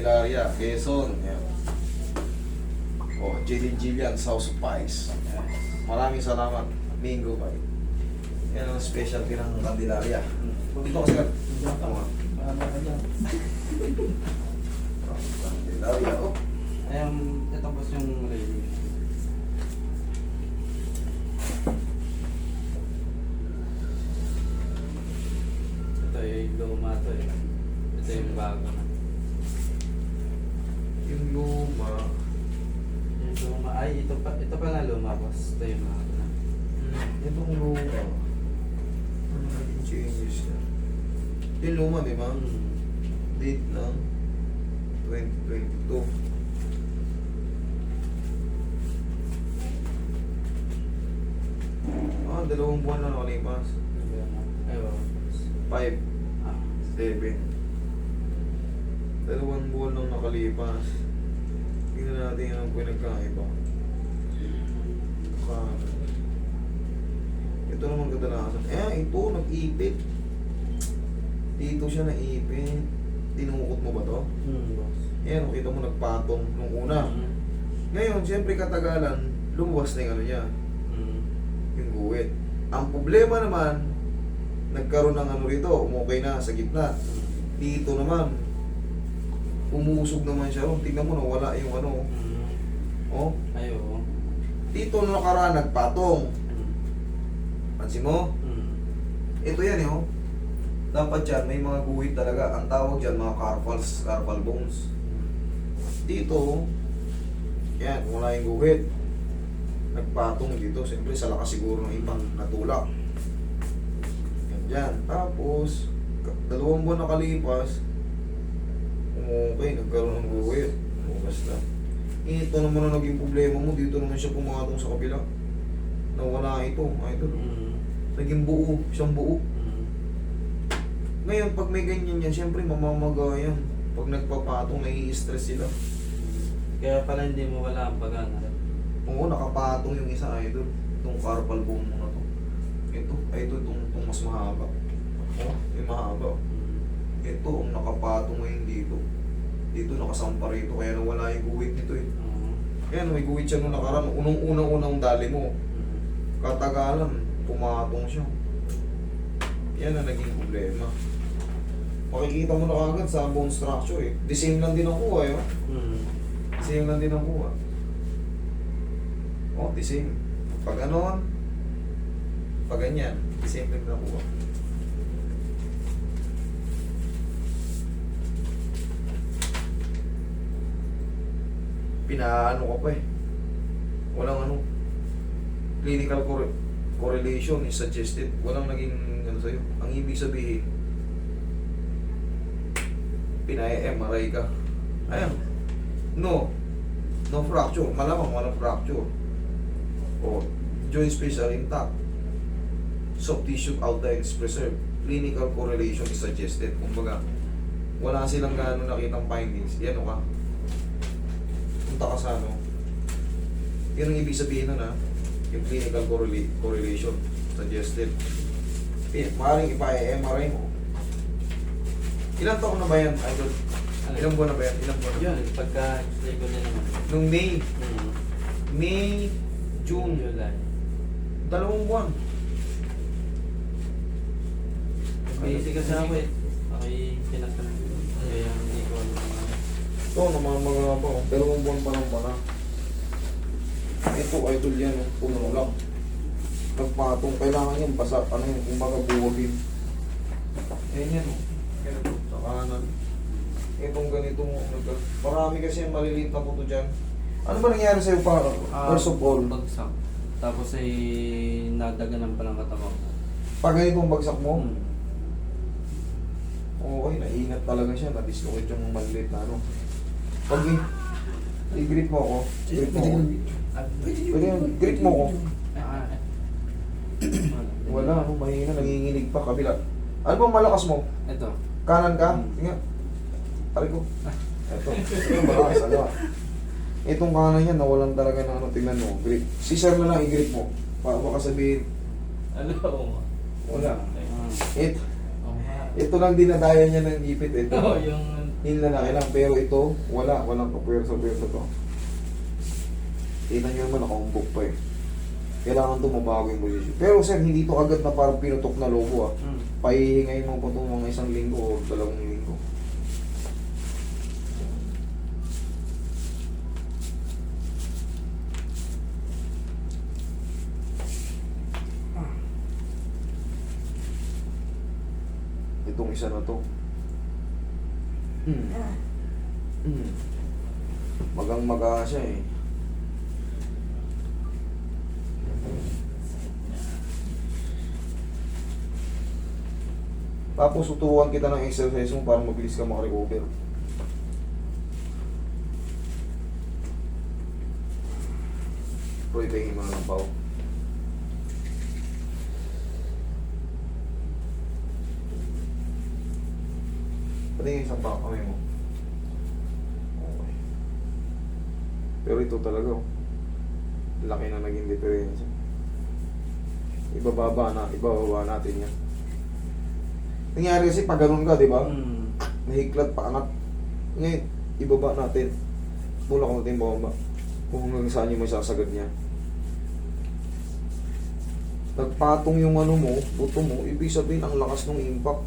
Candelaria, Quezon. Yan. O, Jillian Jillian, House of Pies. Yan. Maraming salamat. Mingo Pie. Yan ang specialty ng Candelaria. Dito kasi ka. Candelaria, oh. Ito po yung railing. Ito yung luma to eh. Ito yung bago na. Yung luma. Yung luma, ay ito pa na luma boss. Ito yung bago na. Itong luma. Ano naging changes na? Yung luma, di ba? Date ng 2022. Ah, 2 buwan na nakalipas. Ayun. 5, Ah. 7. 2 buwan lang nakalipas. Tingnan natin ang pinagkaiba. Ito naman kadalasan. Ito, nag-ipit. Dito siya naipit. Tinukot mo ba to? Boss. Yan, kita mo nagpatong nung una. Ngayon, siyempre katagalan, lumuwas na yung ano niya, yung guwit. Ang problema naman, nagkaroon ng ano rito, umukay na sa gitna. Dito naman, umusog naman siya ron. Tingnan mo, nawala yung ano. Oh, Ayun. dito na nakaraan, nagpatong. Pansin mo? Ito yan oh. Dapat yan, may mga guhit talaga. Ang tawag dyan, mga carpal bones. Dito, yan, wala yung guhit. Nagpatong dito. Siyempre, sa lakas siguro ng ibang natulak. Yan dyan. Tapos, 2 buwan nakalipas, okay, nagkaroon ng guhit. Basta. Ito naman ang naging problema mo. Dito naman siya pumatong sa kabila. Nawala ito. Ito. Naging buo. Siyang buo. Ngayon, pag may ganyan yan, siyempre mamamaga yan. Pag nagpapatong, nai-stress sila. Kaya pala hindi mo wala ang pagana. Oo, nakapatong yung isa, idol. Itong carpal bone mo na to. Ito, itong mas mahaba. Oo, yung mahaba. Ito, ang nakapatong ngayon dito. Dito, nakasampa rito. Kaya nawala yung guwit nito eh. Ayan, may guwit siya nung nakaraan. Unang-unang dali mo. Katagalan, pumatong siya. Yan ang naging problema. Makikita mo na kagad sa bone structure eh. The same lang din ang kuha eh. The same lang din ang kuha. Oh, the same. Pag ano, pag ganyan, the same lang din ang kuha. Pinaano ka pa eh. Walang ano. Clinical correlation is suggested. Walang naging ano sa'yo. Ang ibig sabihin, pina-MRI ka. Ayan. No fracture. Malamang walang fracture. O, joint space are intact. Soft tissue outline is preserved. Clinical correlation is suggested. Kumbaga, wala silang gaano nakitang findings. Yan o ka. Punta ka sa ano. Yan ang ibig sabihin nun ha. Yung clinical correlation suggested. Maaaring ipa-MRI mo. Ilang taon na ba yan, idol? Ilang buwan na ba yan? Ilang buwan na? Yun, pagka-explain ko din naman. Nung May, June, July. 2 buwan. Busy kasi ako eh. Ako'y pinagtanong. Kaya hindi ko alam. Ito, namamaga pa. 2 buwan pa lang pala. Ito, idol yan. Puno lang. Nagpatong. Kailangan yan basa. Ano yun? Kumbaga buwagin. Ayan yan. Ganito. Sa kanan. Itong ganito mo. Marami kasi yung maliliit na puto dyan. Ano ba nangyari sa'yo pa? First of all, Bagsak. Tapos ay nadaganan pa ng katawan ko. pag ganitong bagsak mo, okay, naingat talaga siya. Na-dislocate yung maliliit na ano. Pag i-grip mo ako. Grip mo ako. Pwede yung grip mo ako. Wala, ano, mahina, nanginginig pa kabila. Ano bang malakas mo? Ito. Kanan ka? Tingnan. Pare ko. Ito. Ito malakas, ano. Itong kanan yan, nawalan talaga ng ano, tingnan mo. Grip. Si sir na lang i-grip mo. Baka sabihin, Ano? wala. Ah. Ito lang dinadaya niya ng ipit. Ito. Oo, yung Yung lalaki lang, pero ito, walang kapwersa-pwersa to. Tingnan nyo naman, nakaumbok pa eh. Kailangan ito mabago yung posisyon. Pero sir, hindi to agad na parang pinutok na logo ah. Pahihingayin mo pa ito mga 1 linggo o 2 linggo. Itong isa na to. Magang-maga siya eh. Tapos tuturuan kita ng exercise mo para mabilis ka makarecover. Roy, tingin mo na ng pao. Patingin sa pao, kamay mo. Okay. Pero ito talaga, oh. Laki na naging diferensya. Ibababa natin yan. Nangyari kasi pag ganun ka, di ba? Nahiklat pa angat. Ngayon, ibaba natin. Mula ko natin bababa. Kung hanggang saan yung may sasagad niya. Nagpatong yung ano mo, buto mo, ibig sabihin ang lakas ng impact.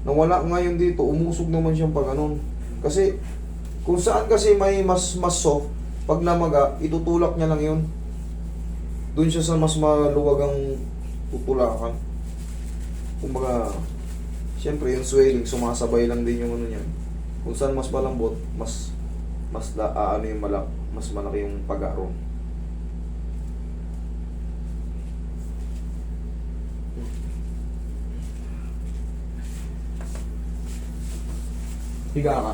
Nawala ngayon dito, umusog naman siyang pag ganun. Kasi, kung saan kasi may mas soft, pag namaga, itutulak niya lang yun. Doon siya sa mas maluwagang tutulakan. Kumbaga, siyempre yung swelling, sumasabay lang din yung ano niyan. Kung saan mas malambot, mas malaki yung pag-aaron. Higa ka.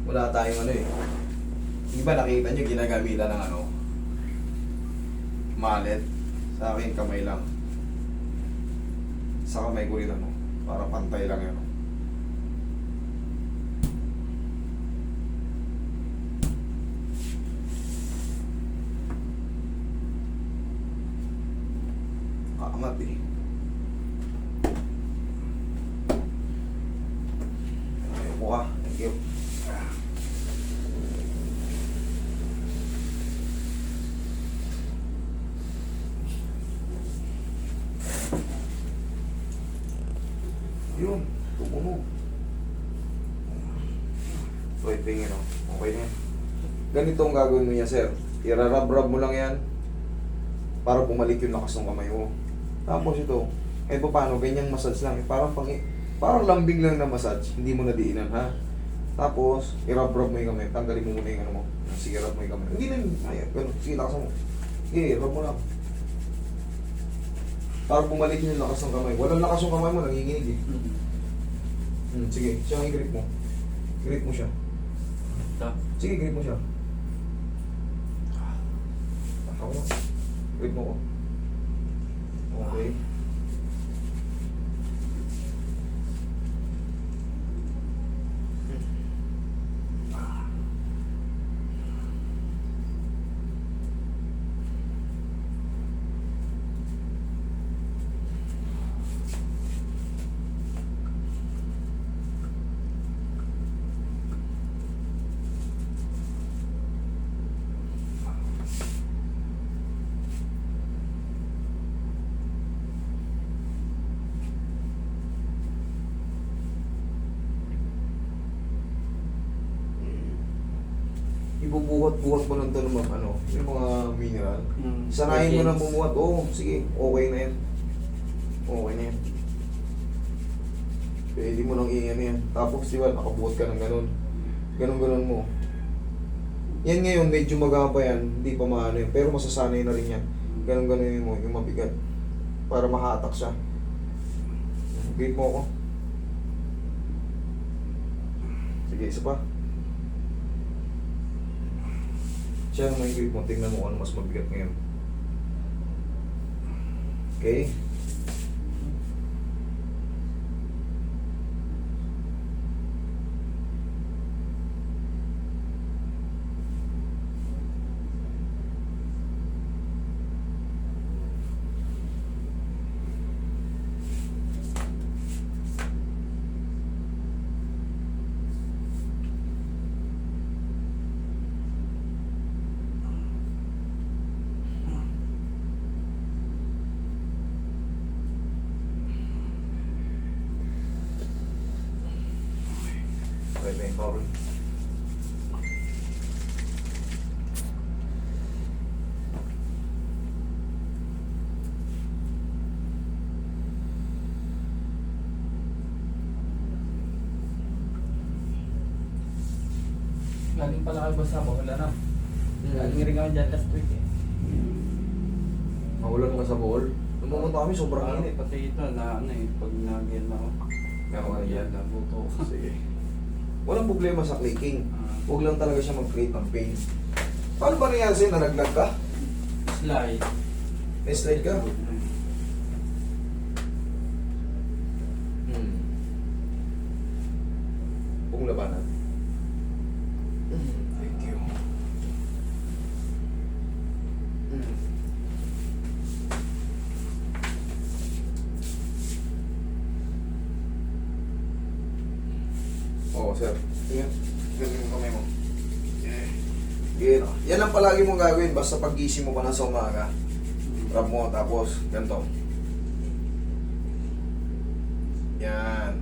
Wala tayong ano eh. Iba nakita nyo ginagamitan ng ano, mallet. Sa akin kamay lang. Sa kamay ko rin ano, para pantay lang yun. Kaangat eh. Ayoko ka. Thank you. Yun, tumunog. So, ipingin o. Okay na yan. Ganito ang gagawin mo niya, sir. Irarab-rab mo lang yan para bumalik yung lakas ng kamay mo. Tapos ito, paano? Ganyang massage lang. Parang lambing lang na massage. Hindi mo na diinan, ha? Tapos, irab-rab mo yung kamay. Tanggalin mo muna yung ano mo. Sige, rab mo yung kamay. Hindi na yun. Ayan, ganun. Sige, lakasan mo. Sige, rab mo lang. Para bumalik yung lakas ng kamay. Walang lakas yung kamay mo, nanginginig eh. Sige, siya ang i-grip mo. Grip mo siya. Sige, grip mo siya. Ako. Grip mo ko. Okay. Ibubuhat-buhat mo lang ito ng mga, yung mga mineral. Sanayin mo na bumuhat. Oo, sige, okay na yan. Okay na yan. Pwede mo nang iyan yan. Tapos, diba, nakabuhat ka ng ganun. Ganun-ganun mo. Yan ngayon, medyo magapa yan. Hindi pa maano yan. Pero masasanay na rin yan. Ganun-ganun mo, yung mabigat. Para mahatak siya. Grip mo ako. Sige, isa pa. Siya ang may grip mo. Tingnan mo kung ano mas mabigat ngayon. Okay? na yung power. Galing pala kayo basta ba? Wala na. Galing rin kami dyan last week eh. Mawalan nga sa ball. Nung pumunta kami, sobrang Parang init. pati ito na ano eh, pag nag-end ako. Meron ka na yan. Nabuto ko. Sige. Walang problema sa clicking. Huwag lang talaga siya mag-create ng pain. Paano ba nangyari sa'yo? Nalaglag ka? Slide. May slide ka? Kung labanan. Thank you. Oo, sir. Sige. Galing mo kamay mo. Gino. Yan ang palagi mong gagawin. Basta pag-gising mo pa na sa umaga. Rub mo, tapos ganito. Yan.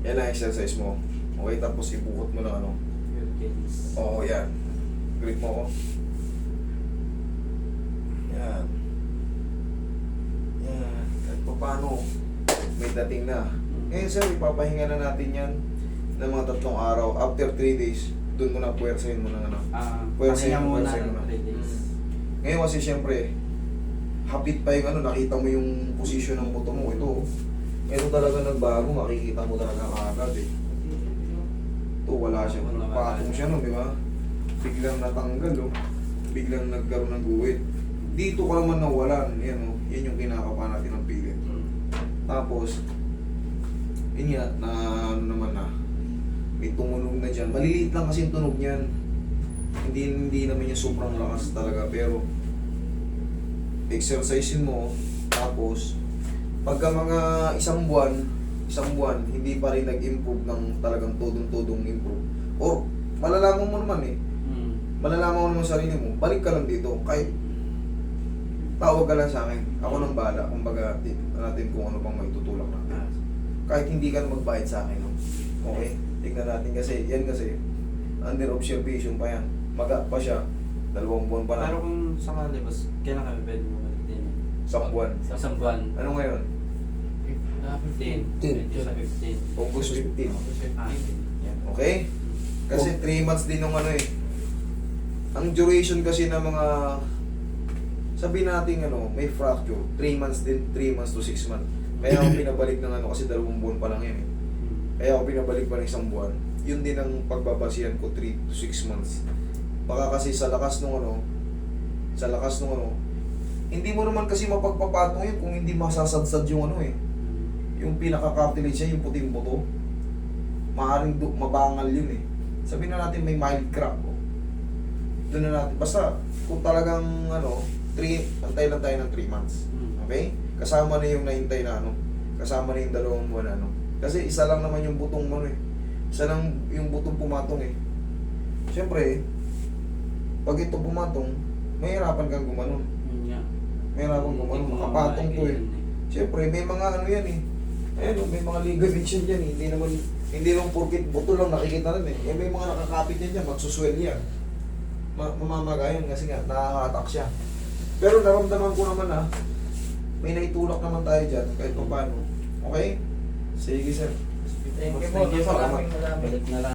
Yan ang exercise mo. Okay, tapos ibukot mo ng ano. Wilkins. Oo, yan. Grip mo ko. Yan. Yan. Kahit pa paano, may dating na. Ngayon sir, ipapahinga na natin yan ng mga 3 araw. After 3 days, doon mo na puwersahin mo ng ano. Puwersahin Pahinga mo, muna puwersahin mo ng na. 3 days. Ngayon kasi siyempre, hapit pa yung ano, nakita mo yung posisyon ng buto mo. Ito talaga nagbago, makikita mo talaga kaagad eh. Ito, wala siya. Nagpatong siya nun, di ba? Biglang natanggal, oh. Biglang nagkaroon ng guwit. Dito ka naman nawalan. Yan, oh. Yan yung kinakapa natin ng pilit. Tapos, yun nga, na ano naman na, may tumunog na dyan. Maliliit lang kasi yung tunog niyan. Hindi naman yung sobrang lakas talaga. Pero, exercisein mo, tapos, pagka mga isang buwan, hindi pa rin nag-improve ng talagang tudong-tudong improve. Or, malalaman mo naman eh. Malalaman mo naman sa sarili mo, balik ka lang dito. Kahit, tawag ka lang sa akin. Ako nang bahala. Kumbaga, natin kung ano pang maitutulak natin. Kahit hindi ka na magbayad sa akin. No? Okay? Tignan natin kasi, yan kasi, under observation pa yan. Maga pa siya. 2 buwan pa Pero na. kung sakali, boss, kailan kami pwede mo balik din? 1 buwan. Isang buwan. Ano ngayon? 15. 15. Sa 15. August 15. Ah, yan. Okay? Kasi 3 months din ng ano eh. Ang duration kasi ng mga, sabi natin ano, may fracture. 3 months din, 3 months to 6 months. Kaya ako pinabalik ng ano, kasi 2 buwan pa lang yan eh. Kaya ako pinabalik pa ng 1 buwan. Yun din ang pagbabasihan ko, 3 to 6 months. Baka kasi sa lakas nung ano, hindi mo naman kasi mapagpapatong yun kung hindi masasadsad yung ano eh. Yung pinaka-cartilage niya, yung puting buto. Maaaring mabangal yun eh. Sabihin na natin may mild crack. Oh. Doon na natin. Basta, kung talagang ano, antay lang tayo ng 3 months. Okay? Kasama na yung naintay na ano. Kasama na yung 2 buwan na ano. Kasi isa lang naman yung butong ano eh. Isa lang yung butong pumatong eh. Siyempre, pag ito pumatong, mahirapan kang gumanon. Yun nga. Mahirapan gumanon. Makapatong to eh. Siyempre, may mga ano yan eh. Ayun, may mga ligaments yan dyan eh. Hindi lang porkit buto lang nakikita rin eh. May mga nakakapit yan dyan, magsuswell yan. Mamamagayon kasi nga, nakakatak siya. Pero naramdaman ko naman ah, may naitulak naman tayo dyan, kahit pa paano. Okay? Sige sir. Thank you po. Maraming. Balik na lang.